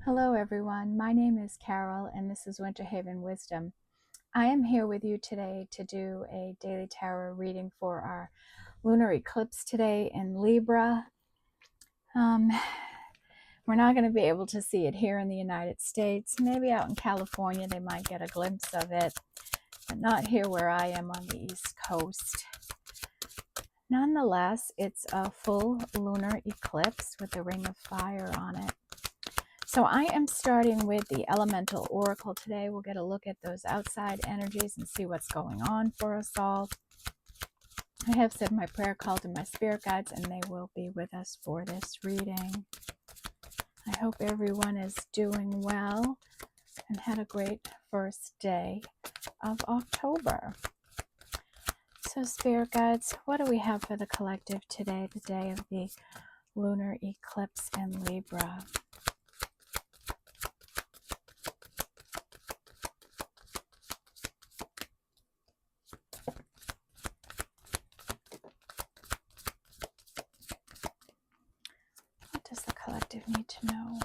Hello everyone, my name is Carol and this is Winter Haven Wisdom. I am here with you today to do a daily tarot reading for our lunar eclipse today in Libra. We're not going to be able to see it here in the United States. Maybe out in California they might get a glimpse of it, but not here where I am on the East Coast. Nonetheless, it's a full lunar eclipse with the ring of fire on it. So I am starting with the elemental oracle today. We'll get a look at those outside energies and see what's going on for us all. I have said my prayer call to my spirit guides and they will be with us for this reading. I hope everyone is doing well and had a great first day of October. So spirit guides, what do we have for the collective today, the day of the lunar eclipse in Libra? What does the collective need to know?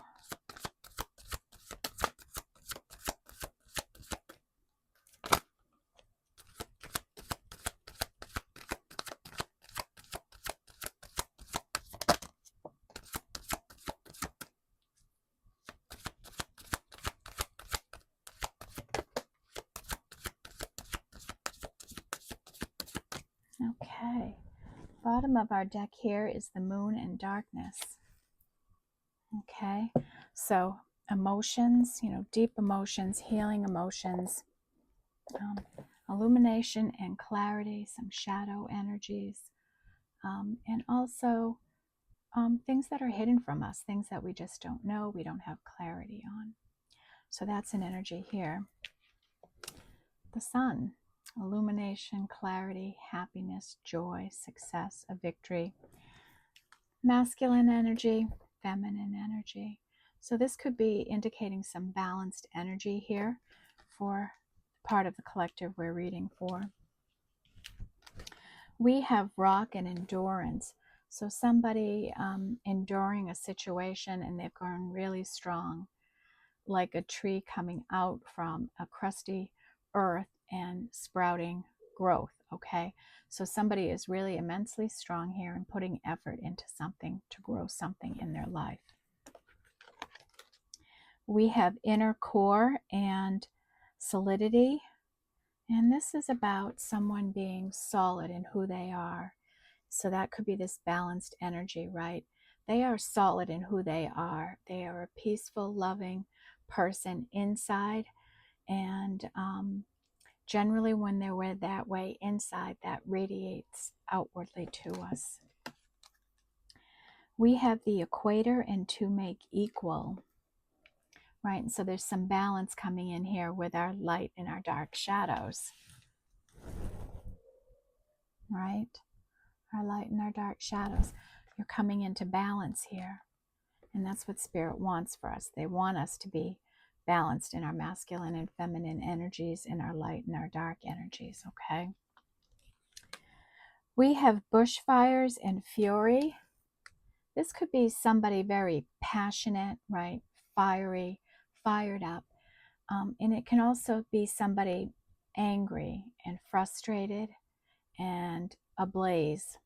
Okay, bottom of our deck here is the moon and darkness. Okay, so emotions, deep emotions, healing emotions, illumination and clarity, some shadow energies, and also things that are hidden from us, things that we just don't know, we don't have clarity on. So that's an energy here. The sun. Illumination, clarity, happiness, joy, success, a victory. Masculine energy, feminine energy. So this could be indicating some balanced energy here for part of the collective we're reading for. We have rock and endurance. So somebody enduring a situation and they've grown really strong, like a tree coming out from a crusty earth and sprouting growth. Okay, so somebody is really immensely strong here and putting effort into something to grow something in their life. We have inner core and solidity, and this is about someone being solid in who they are. So that could be this balanced energy, right? They are solid in who they are. They are a peaceful, loving person inside, and generally when they're that way inside, that radiates outwardly to us. We have the equator and to make equal, right? And so there's some balance coming in here with our light and our dark shadows, right? Our light and our dark shadows. You're coming into balance here. And that's what Spirit wants for us. They want us to be balanced in our masculine and feminine energies, in our light and our dark energies, okay? We have bushfires and fury. This could be somebody very passionate, right? Fiery, fired up. And it can also be somebody angry and frustrated and ablaze,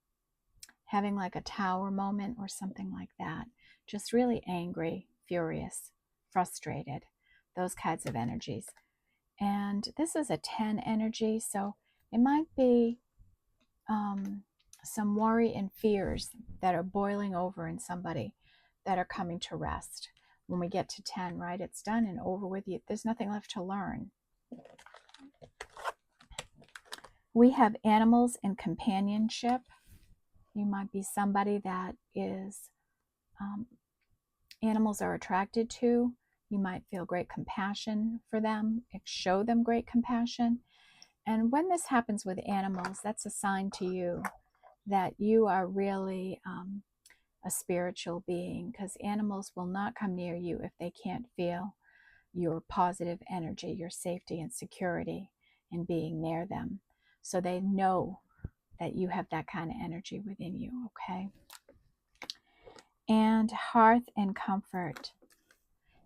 having like a tower moment or something like that. Just really angry, furious, frustrated, those kinds of energies. And this is a 10 energy, so it might be some worry and fears that are boiling over in somebody that are coming to rest. When we get to 10, right, it's done and over with. You. There's nothing left to learn. We have animals and companionship. You might be somebody that is animals are attracted to. You might feel great compassion for them, show them great compassion. And when this happens with animals, that's a sign to you that you are really a spiritual being, because animals will not come near you if they can't feel your positive energy, your safety and security in being near them. So they know that you have that kind of energy within you, okay? And hearth and comfort.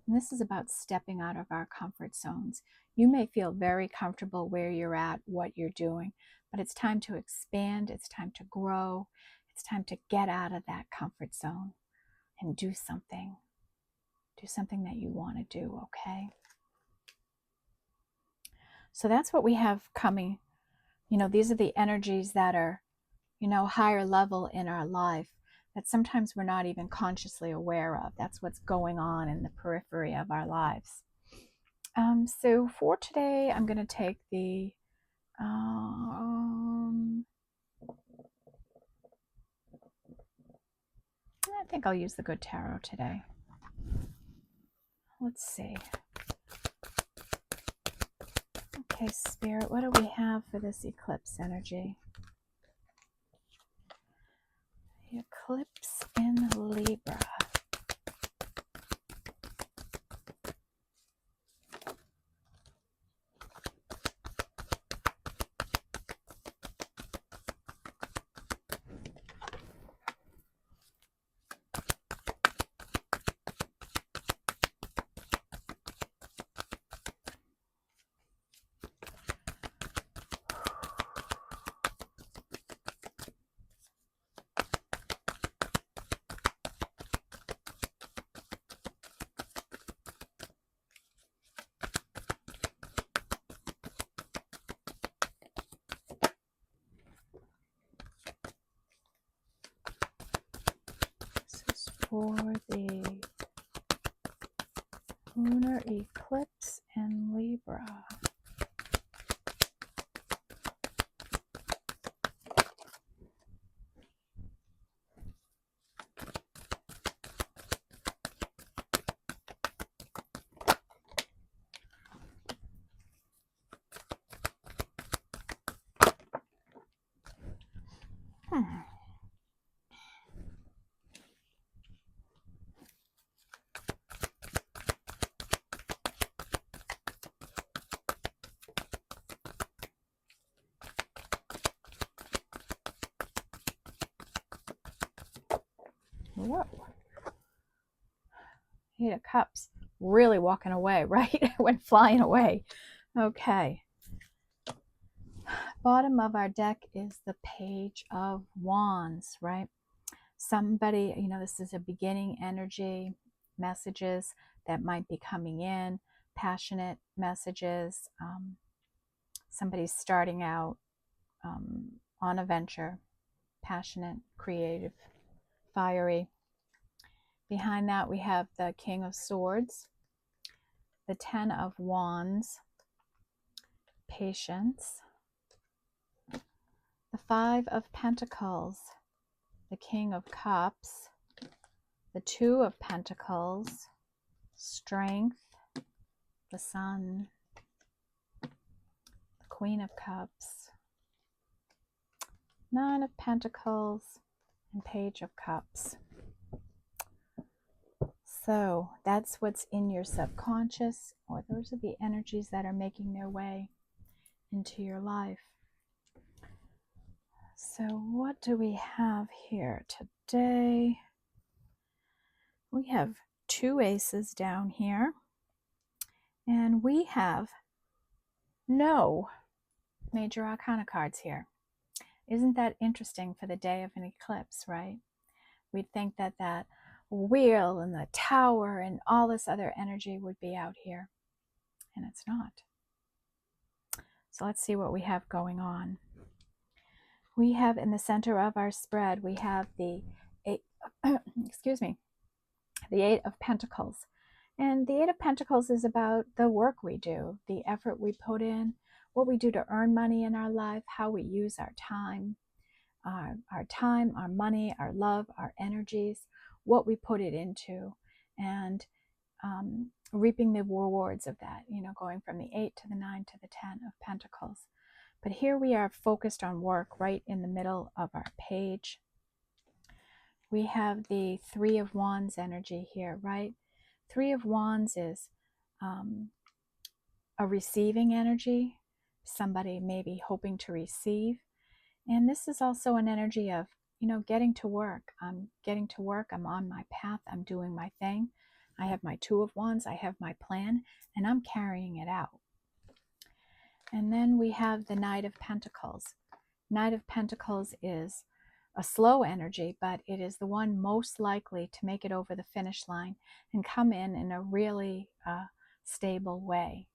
And this is about stepping out of our comfort zones. You may feel very comfortable where you're at, what you're doing, but it's time to expand. It's time to grow. It's time to get out of that comfort zone and do something. Do something that you want to do, okay? So that's what we have coming. You know, these are the energies that are, you know, higher level in our life that sometimes we're not even consciously aware of. That's what's going on in the periphery of our lives. So for today, I'm going to take the I think I'll use the Good Tarot today. Let's see. Okay, Spirit, what do we have for this eclipse energy? The eclipse in Libra. For the lunar eclipse in Libra. Whoa. Eight of Cups. Really walking away, right? Went flying away. Okay. Bottom of our deck is the Page of Wands, right? Somebody, you know, this is a beginning energy, messages that might be coming in, passionate messages. Somebody's starting out on a venture, passionate, creative, fiery. Behind that, we have the King of Swords, the Ten of Wands, patience, the Five of Pentacles, the King of Cups, the Two of Pentacles, strength, the Sun, the Queen of Cups, Nine of Pentacles, and Page of Cups. So that's what's in your subconscious, or those are the energies that are making their way into your life. So what do we have here today? We have two aces down here, and we have no major arcana cards here. Isn't that interesting for the day of an eclipse, right? We'd think that that wheel and the tower and all this other energy would be out here, and it's not. So let's see what we have going on. We have in the center of our spread, we have the eight, excuse me, the Eight of Pentacles. And the Eight of Pentacles is about the work we do, the effort we put in, what we do to earn money in our life, how we use our time, our money, our love, our energies, what we put it into, and reaping the rewards of that, you know, going from the 8 to the 9 to the 10 of Pentacles. But here we are focused on work right in the middle of our page. We have the Three of Wands energy here, right? Three of Wands is a receiving energy, somebody maybe hoping to receive. And this is also an energy of, you know, getting to work. I'm getting to work. I'm on my path. I'm doing my thing. I have my Two of Wands, I have my plan, and I'm carrying it out. And then we have the Knight of Pentacles. Knight of Pentacles is a slow energy, but it is the one most likely to make it over the finish line and come in a really stable way.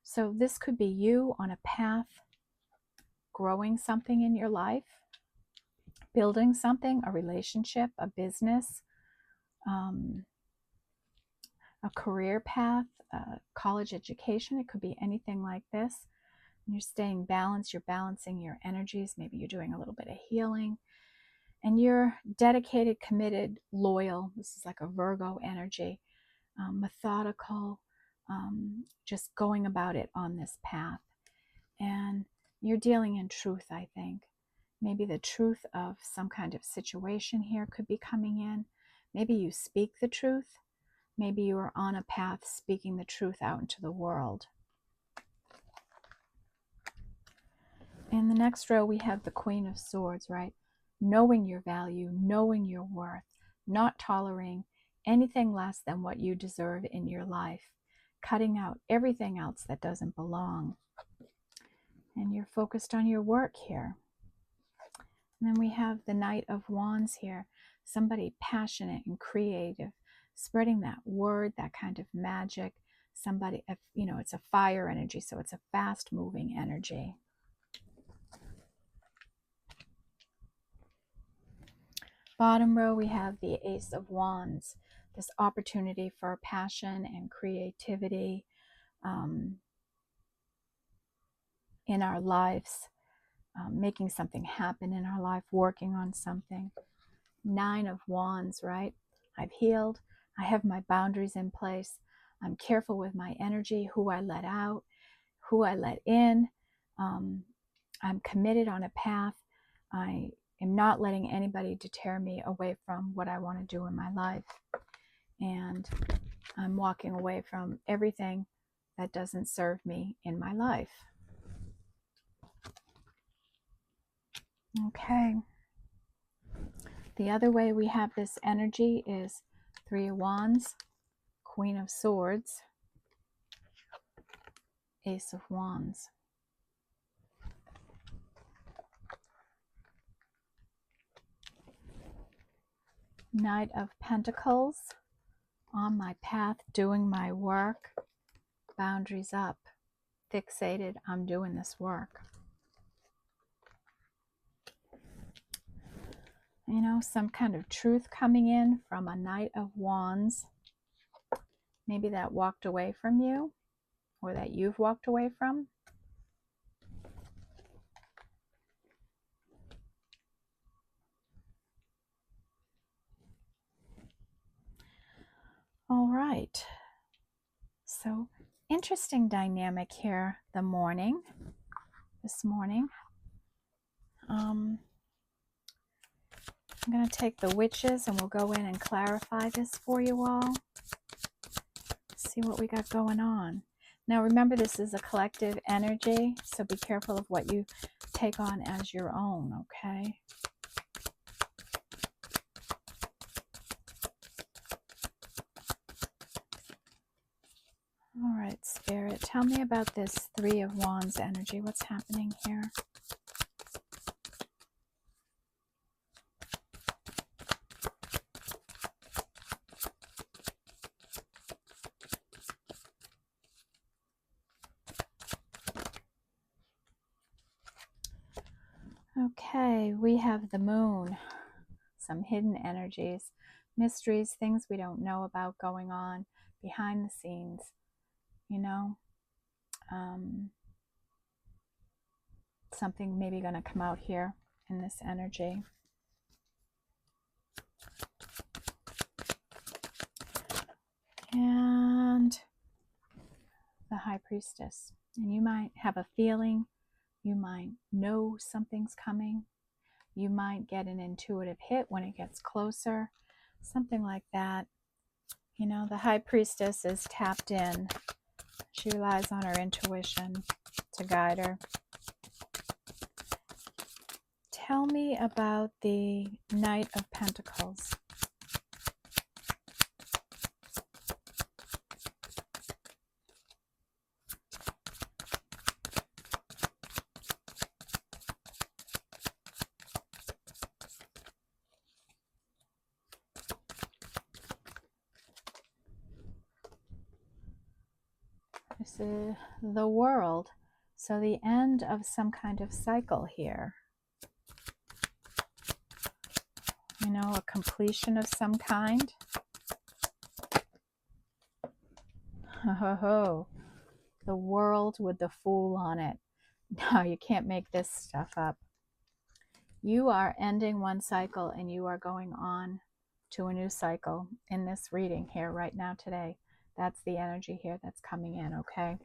So this could be you on a path, growing something in your life, building something, a relationship, a business, a career path, college education. It could be anything like this. And you're staying balanced, you're balancing your energies. Maybe you're doing a little bit of healing. And you're dedicated, committed, loyal. This is like a Virgo energy, methodical, just going about it on this path. And you're dealing in truth, I think. Maybe the truth of some kind of situation here could be coming in. Maybe you speak the truth. Maybe you are on a path speaking the truth out into the world. In the next row, we have the Queen of Swords, right? Knowing your value, knowing your worth, not tolerating anything less than what you deserve in your life, cutting out everything else that doesn't belong. And you're focused on your work here. And then we have the Knight of Wands here, somebody passionate and creative, spreading that word, that kind of magic. Somebody, you know, it's a fire energy, so it's a fast moving energy. Bottom row, we have the Ace of Wands, this opportunity for passion and creativity in our lives, making something happen in our life, working on something. Nine of Wands, right? I've healed. I have my boundaries in place. I'm careful with my energy, who I let out, who I let in. I'm committed on a path. I am not letting anybody deter me away from what I want to do in my life. And I'm walking away from everything that doesn't serve me in my life. Okay. The other way we have this energy is Three of Wands, Queen of Swords, Ace of Wands. Knight of Pentacles, on my path, doing my work, boundaries up, fixated, I'm doing this work. You know, some kind of truth coming in from a Knight of Wands. Maybe that walked away from you, or that you've walked away from. All right. So, interesting dynamic here this morning. I'm going to take the witches and we'll go in and clarify this for you all. See what we got going on. Now remember, this is a collective energy, so be careful of what you take on as your own, okay? All right, Spirit, tell me about this Three of Wands energy. What's happening here? Okay, we have the Moon, some hidden energies, mysteries, things we don't know about going on behind the scenes, you know. Something maybe going to come out here in this energy. And the High Priestess. And you might have a feeling, you might know something's coming, you might get an intuitive hit when it gets closer, something like that. You know, the High Priestess is tapped in. She relies on her intuition to guide her. Tell me about the Knight of Pentacles. This is the World. So the end of some kind of cycle here. You know, a completion of some kind. Oh, the World with the Fool on it. No, you can't make this stuff up. You are ending one cycle and you are going on to a new cycle in this reading here right now today. That's the energy here that's coming in, okay?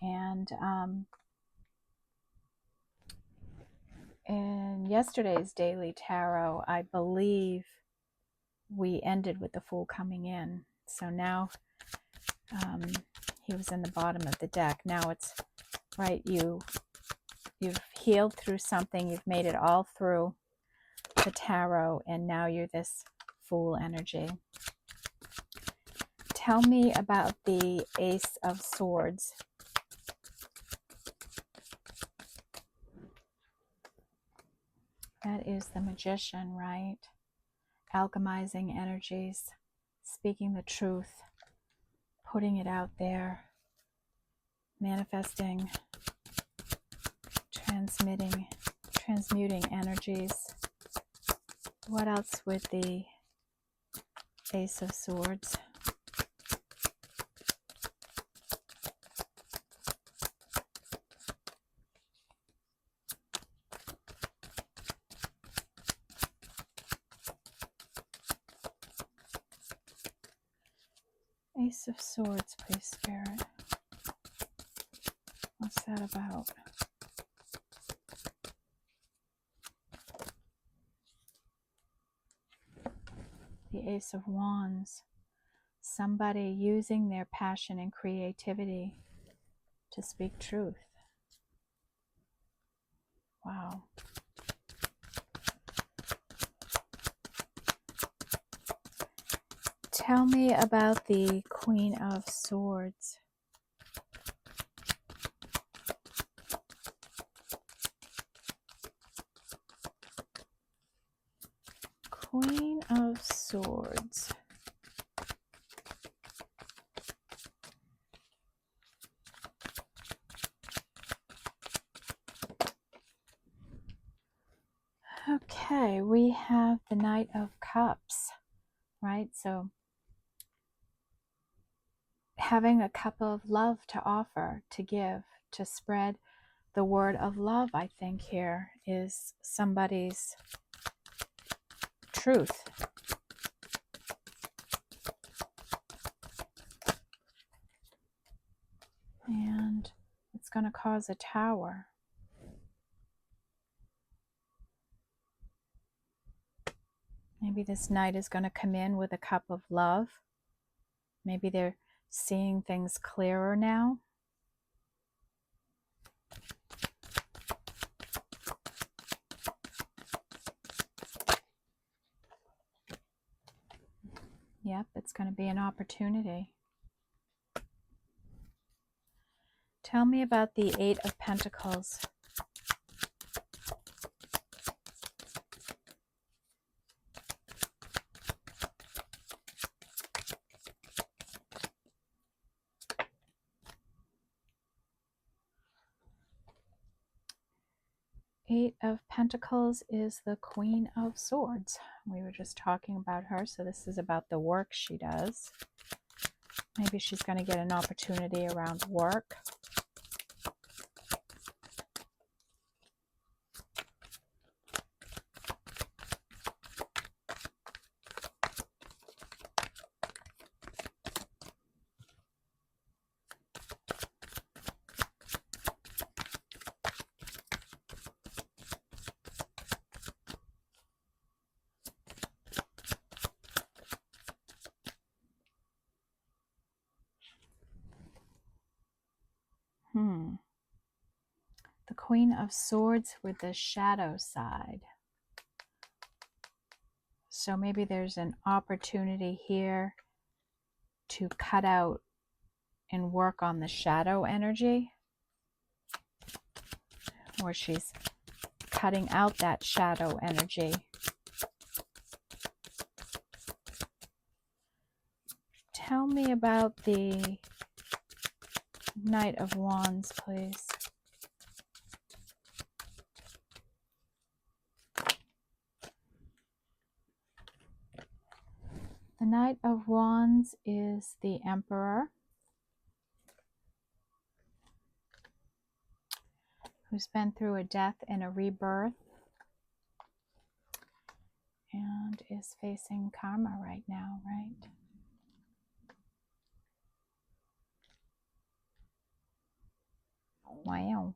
And in yesterday's daily tarot, I believe we ended with the Fool coming in. So now he was in the bottom of the deck. Now it's right, you've healed through something, you've made it all through the tarot, and now you're this Fool energy. Tell me about the Ace of Swords. That is the Magician, right? Alchemizing energies, speaking the truth, putting it out there, manifesting, transmuting energies. What else with the Ace of Swords? Ace of Swords, please, Spirit. What's that about? The Ace of Wands. Somebody using their passion and creativity to speak truth. Wow. Tell me about the Queen of Swords. Queen of Swords. Okay, we have the Knight of Cups, right? So having a cup of love to offer, to give, to spread the word of love, I think here is somebody's truth. And it's going to cause a tower. Maybe this knight is going to come in with a cup of love. Maybe they're seeing things clearer now. Yep, it's going to be an opportunity. Tell me about the Eight of Pentacles. Eight of Pentacles is the Queen of Swords. We were just talking about her, so this is about the work she does. Maybe she's going to get an opportunity around work. The Queen of Swords with the shadow side. So maybe there's an opportunity here to cut out and work on the shadow energy, or she's cutting out that shadow energy. Tell me about the Knight of Wands, please. The Knight of Wands is the Emperor, who's been through a death and a rebirth and is facing karma right now, right? Wow.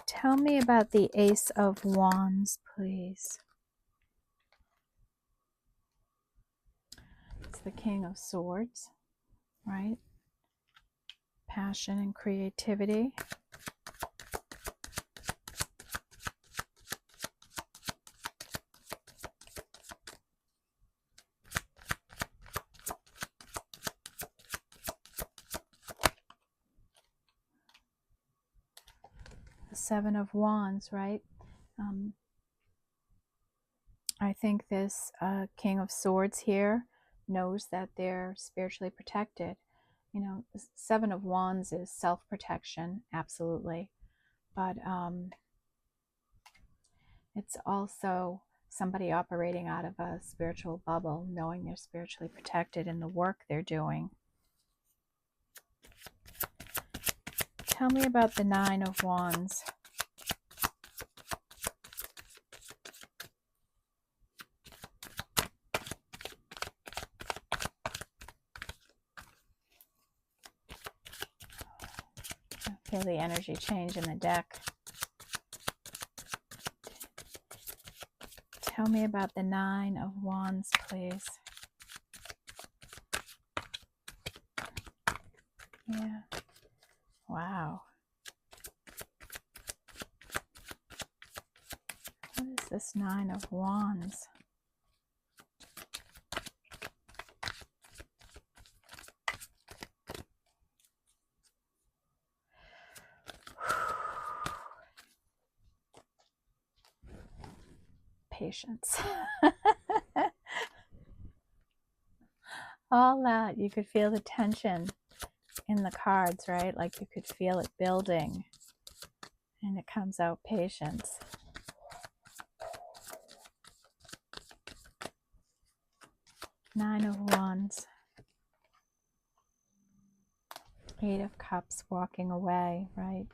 Tell me about the Ace of Wands, please. It's the King of Swords, right? Passion and creativity. The Seven of Wands, right? I think this King of Swords here knows that they're spiritually protected. You know, the Seven of Wands is self-protection, absolutely. But it's also somebody operating out of a spiritual bubble, knowing they're spiritually protected in the work they're doing. Tell me about the Nine of Wands. I feel the energy change in the deck. Tell me about the Nine of Wands, please. Yeah. Wow. What is this Nine of Wands? Patience. All that, you could feel the tension in the cards, right? Like you could feel it building, and it comes out patience. Nine of Wands. Eight of Cups, walking away, right?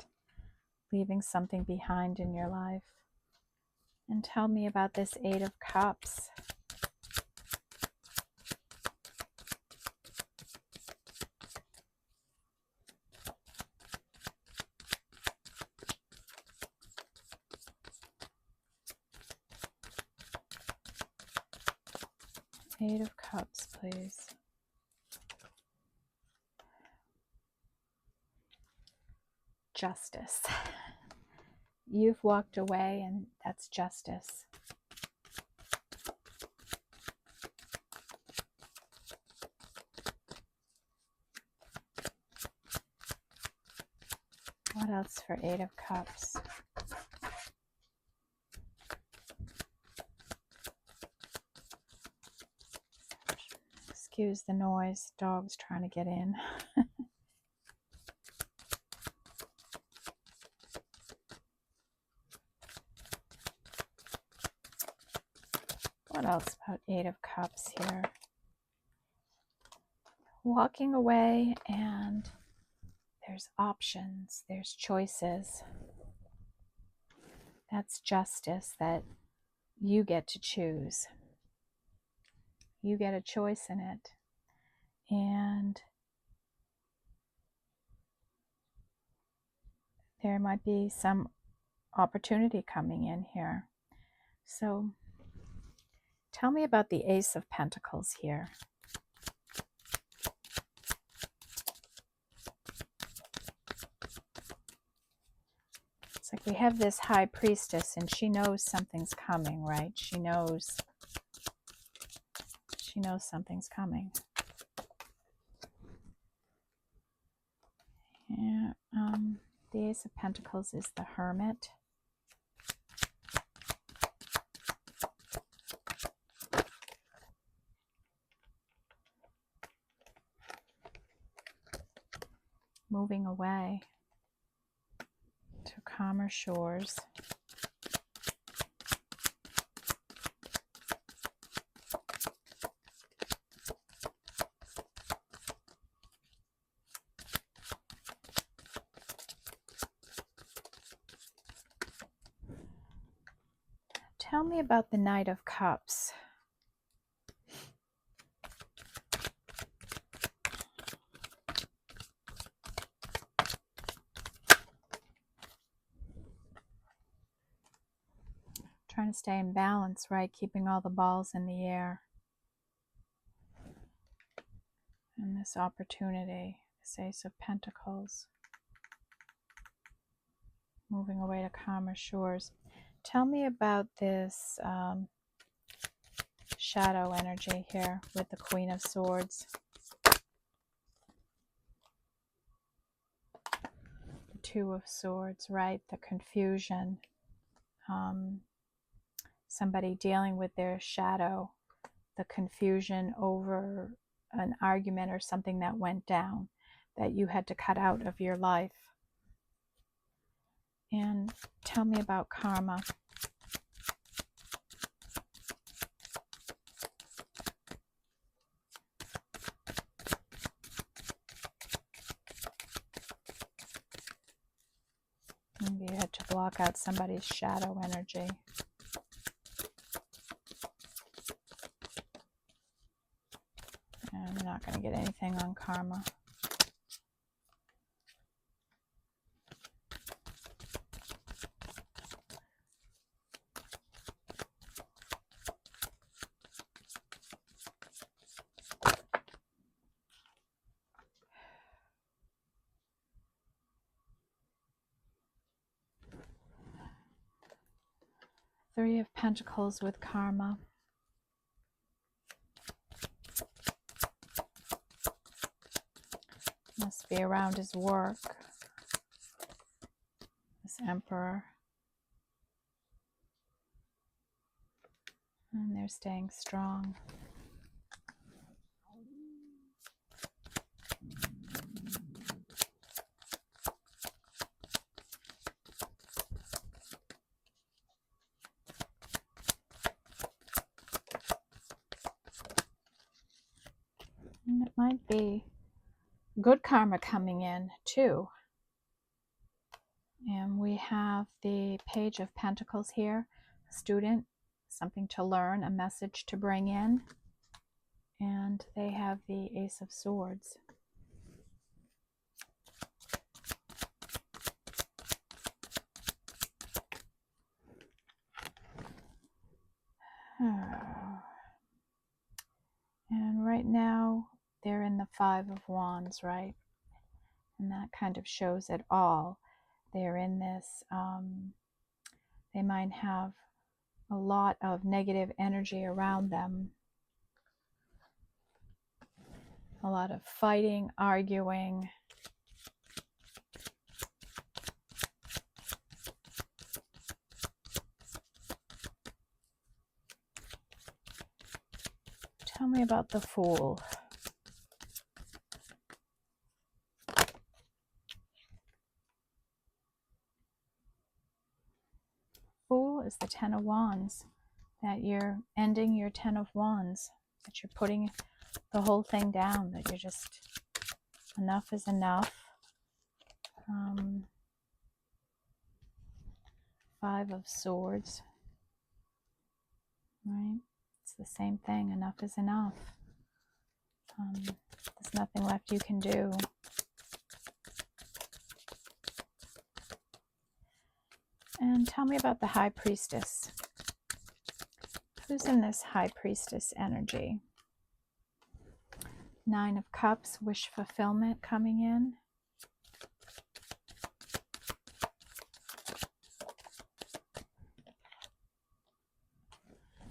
Leaving something behind in your life. And tell me about this Eight of Cups. Eight of Cups, please. Justice. You've walked away, and that's justice. What else for Eight of Cups? Excuse the noise, dog's trying to get in. What else about Eight of Cups here? Walking away, and there's options, there's choices. That's justice, that you get to choose. You get a choice in it. And there might be some opportunity coming in here. So tell me about the Ace of Pentacles here. It's like we have this High Priestess, and she knows something's coming, right? She knows something's coming. Yeah, the Ace of Pentacles is the Hermit. moving away to calmer shores. Tell me about the Knight of Cups. Trying to stay in balance, right? Keeping all the balls in the air. And this opportunity, this Ace of Pentacles. Moving away to calmer shores. Tell me about this shadow energy here with the Queen of Swords. The Two of Swords, right? The confusion. Somebody dealing with their shadow. The confusion over an argument or something that went down that you had to cut out of your life. And tell me about karma. Maybe you had to block out somebody's shadow energy. And I'm not going to get anything on karma. Three of Pentacles with karma. Must be around his work. This Emperor. And they're staying strong. And it might be good karma coming in too. And we have the Page of Pentacles here. A student, something to learn, a message to bring in. And they have the Ace of Swords. And right now they're in the Five of Wands, right? And that kind of shows it all. They're in this, they might have a lot of negative energy around them. A lot of fighting, arguing. Tell me about the Fool. Fool is the Ten of Wands. That you're ending your Ten of Wands. That you're putting the whole thing down. That you're just, enough is enough. Five of Swords. Right? It's the same thing. Enough is enough. There's nothing left you can do. And tell me about the High Priestess. Who's in this High Priestess energy? Nine of Cups, wish fulfillment coming in.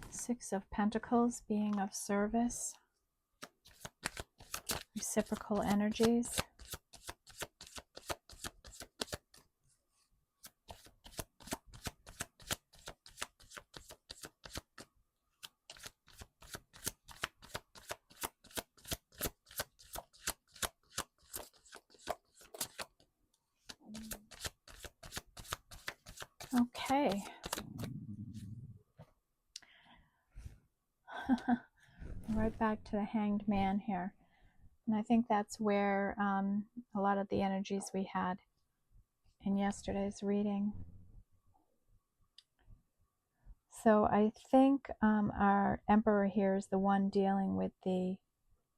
Six of Pentacles, being of service. Reciprocal energies. Okay. Right back to the Hanged Man here. And I think that's where a lot of the energies we had in yesterday's reading. So I think our Emperor here is the one dealing with the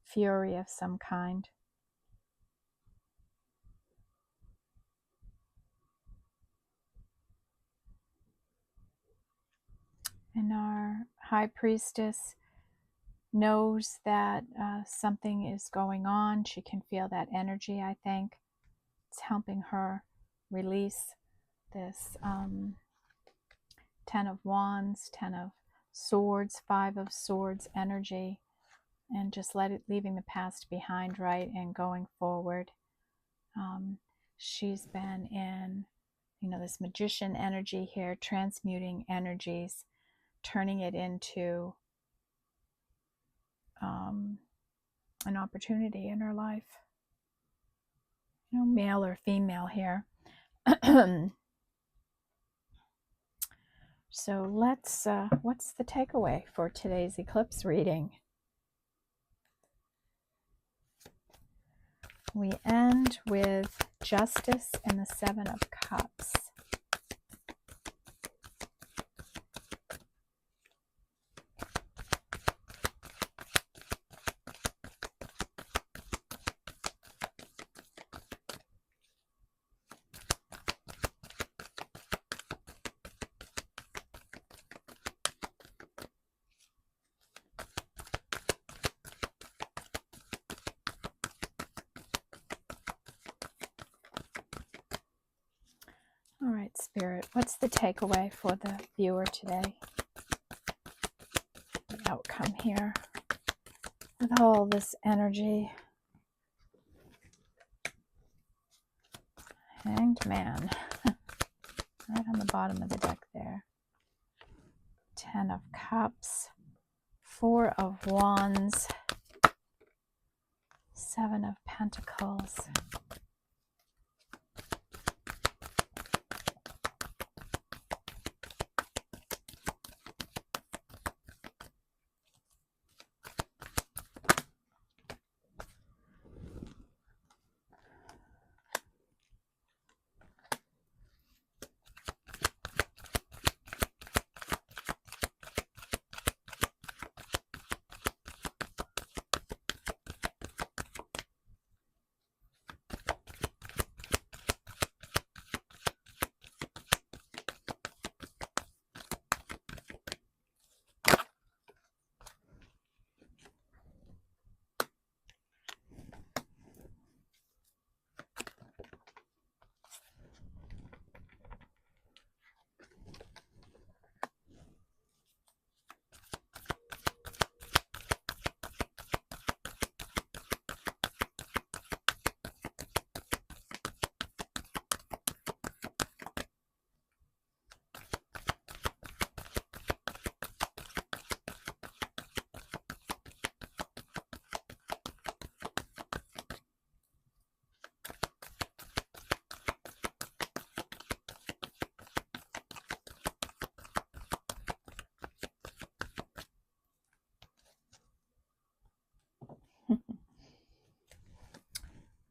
fury of some kind. And our High Priestess knows that something is going on. She can feel that energy, I think. It's helping her release this 10 of Wands, 10 of Swords, 5 of Swords energy, and just leaving the past behind, right, and going forward. She's been in, this magician energy here, transmuting energies, turning it into an opportunity in her life. Male or female here. So what's the takeaway for today's eclipse reading? We end with Justice and the 7 of Cups. All right, Spirit, what's the takeaway for the viewer today? The outcome here with all this energy. Hanged Man. Right on the bottom of the deck there. 10 of Cups. 4 of Wands. 7 of Pentacles.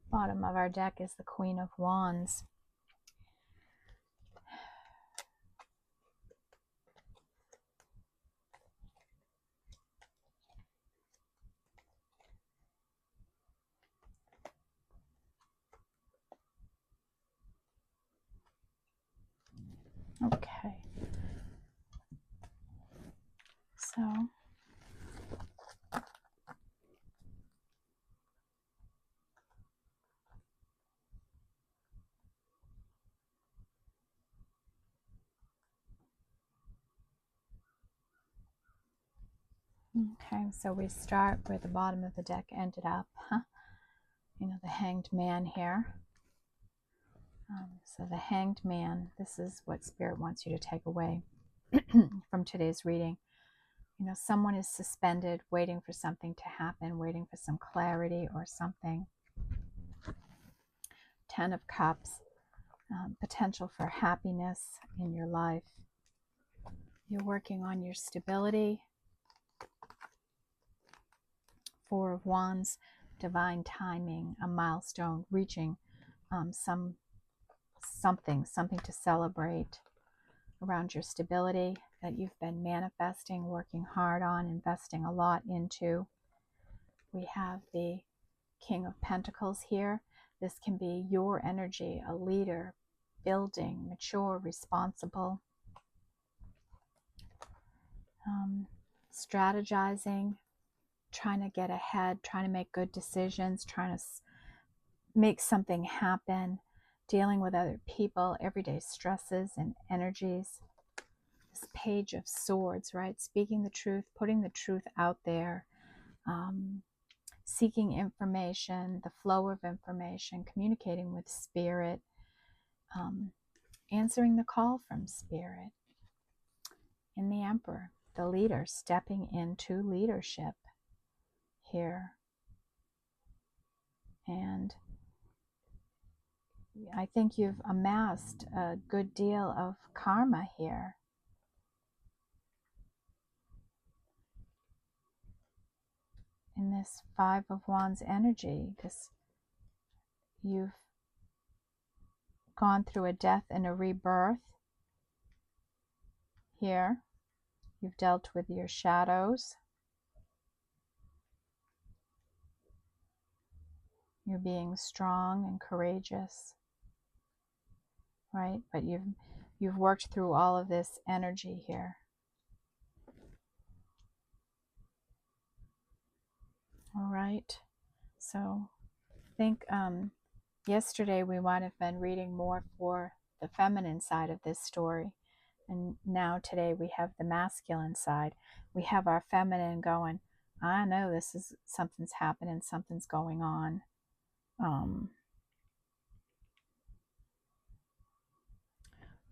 Bottom of our deck is the Queen of Wands. Okay. So okay, so we start where the bottom of the deck ended up. The Hanged Man here. So the Hanged Man, this is what Spirit wants you to take away from today's reading. Someone is suspended, waiting for something to happen, waiting for some clarity or something. 10 of Cups. potential for happiness in your life. You're working on your stability. Four of Wands, divine timing, a milestone, reaching something to celebrate around your stability that you've been manifesting, working hard on, investing a lot into. We have the King of Pentacles here. This can be your energy, a leader, building, mature, responsible, strategizing, trying to get ahead, trying to make good decisions, trying to make something happen, dealing with other people, everyday stresses and energies. This Page of Swords, right? Speaking the truth, putting the truth out there, seeking information, the flow of information, communicating with spirit, answering the call from spirit. In the Emperor, the leader, stepping into leadership here. And I think you've amassed a good deal of karma here. In this Five of Wands energy, you've gone through a death and a rebirth here. You've dealt with your shadows. You're being strong and courageous, right? But you've worked through all of this energy here. All right. So I think yesterday we might have been reading more for the feminine side of this story. And now today we have the masculine side. We have our feminine going, I know this is something's happening, something's going on.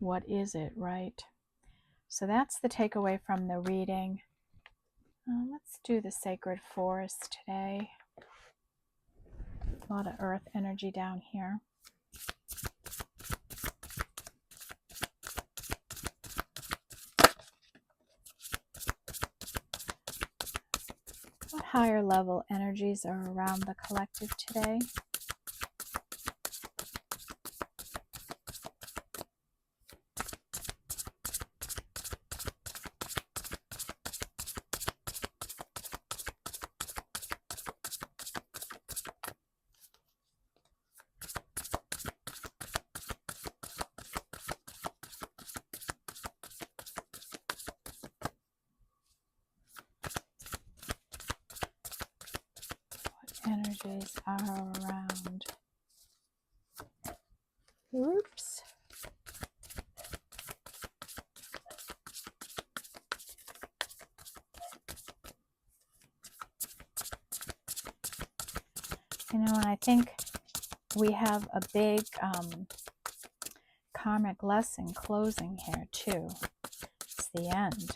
What is it, right? So that's the takeaway from the reading. Let's do the sacred forest today. A lot of earth energy down here. What higher level energies are around the collective today? Energies are around. Oops. You know, and I think we have a big karmic lesson closing here too. It's the end.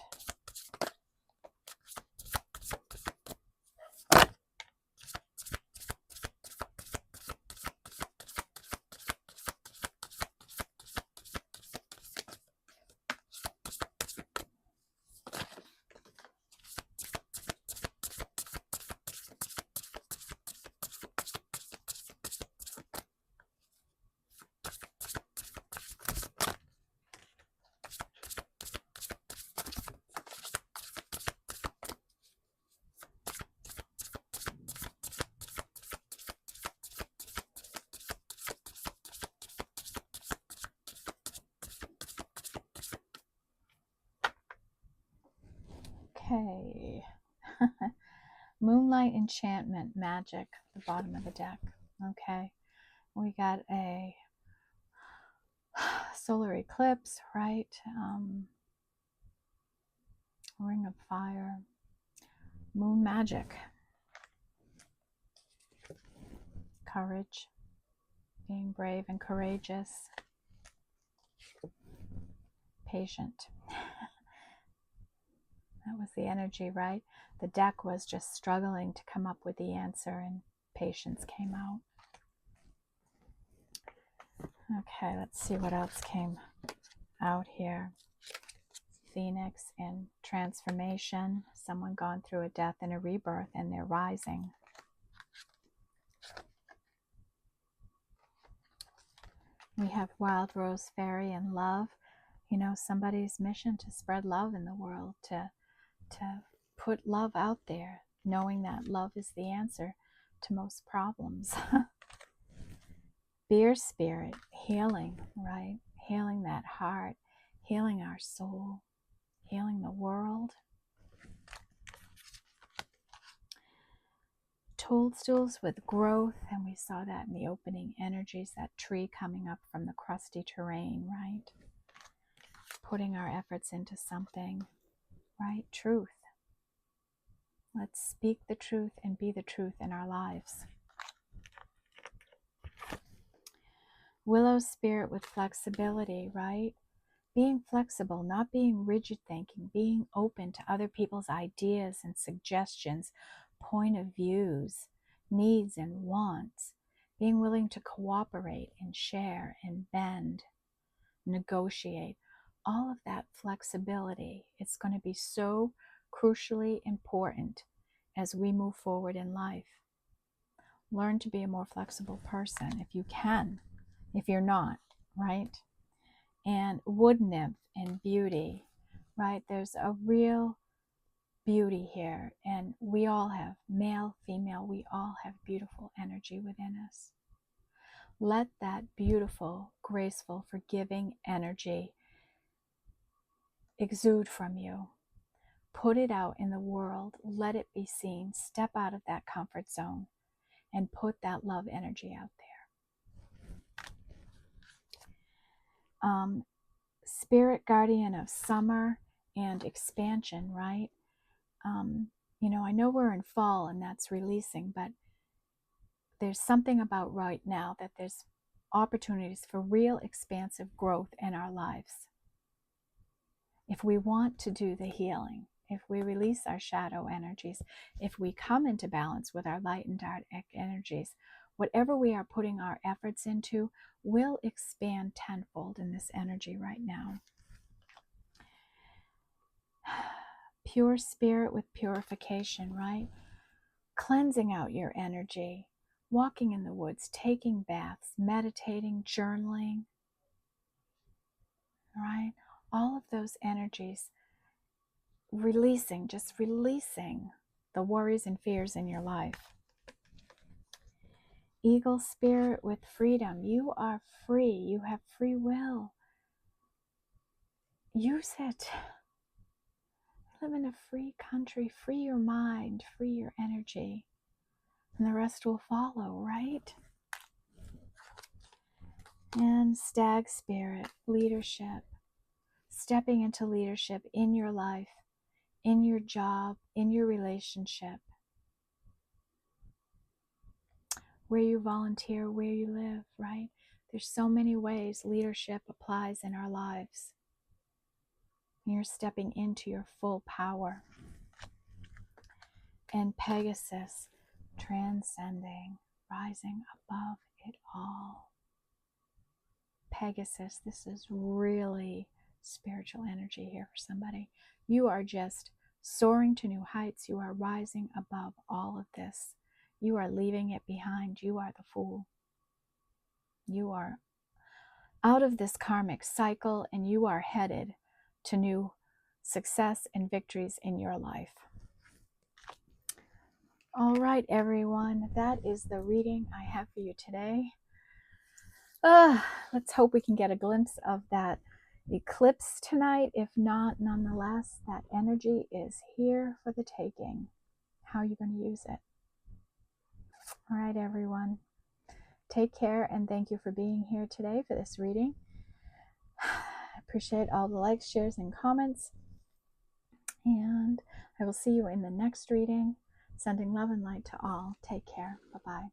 Okay. Moonlight enchantment magic, the bottom of the deck. Okay. We got a solar eclipse, right? Ring of fire. Moon magic. Courage. Being brave and courageous. Patient. That was the energy, right? The deck was just struggling to come up with the answer, and patience came out. Okay, let's see what else came out here. Phoenix and transformation. Someone gone through a death and a rebirth, and they're rising. We have wild rose fairy and love. You know, somebody's mission to spread love in the world, to put love out there, knowing that love is the answer to most problems. Beer spirit, healing, right? Healing that heart, healing our soul, healing the world. Toadstools with growth, and we saw that in the opening energies, that tree coming up from the crusty terrain, right? Putting our efforts into something, right? Truth. Let's speak the truth and be the truth in our lives. Willow spirit with flexibility, right? Being flexible, not being rigid thinking, being open to other people's ideas and suggestions, point of views, needs and wants, being willing to cooperate and share and bend, negotiate, all of that flexibility. It's going to be so crucially important as we move forward in life. Learn to be a more flexible person if you can, if you're not, right? And wood nymph and beauty, right? There's a real beauty here, and we all have, male, female, we all have beautiful energy within us. Let that beautiful, graceful, forgiving energy exude from you. Put it out in the world. Let it be seen. Step out of that comfort zone and put that love energy out there. Spirit guardian of summer and expansion, right? You know, I know we're in fall and that's releasing, but there's something about right now that there's opportunities for real expansive growth in our lives. If we want to do the healing, if we release our shadow energies, if we come into balance with our light and dark energies, whatever we are putting our efforts into will expand tenfold in this energy right now. Pure spirit with purification, right? Cleansing out your energy, walking in the woods, taking baths, meditating, journaling, right? All of those energies, releasing, just releasing the worries and fears in your life. Eagle spirit with freedom. You are free. You have free will. Use it. Live in a free country. Free your mind. Free your energy. And the rest will follow, right? And stag spirit, leadership. Stepping into leadership in your life, in your job, in your relationship, where you volunteer, where you live, right? There's so many ways leadership applies in our lives. You're stepping into your full power. And Pegasus, transcending, rising above it all. Pegasus, this is really spiritual energy here for somebody. You are just soaring to new heights. You are rising above all of this. You are leaving it behind. You are the fool. You are out of this karmic cycle, and you are headed to new success and victories in your life. All right, everyone, that is the reading I have for you today. Let's hope we can get a glimpse of that eclipse tonight. If not, nonetheless, that energy is here for the taking. How are you going to use it? All right, everyone. Take care, and thank you for being here today for this reading. I appreciate all the likes, shares, and comments. And I will see you in the next reading. Sending love and light to all. Take care. Bye-bye.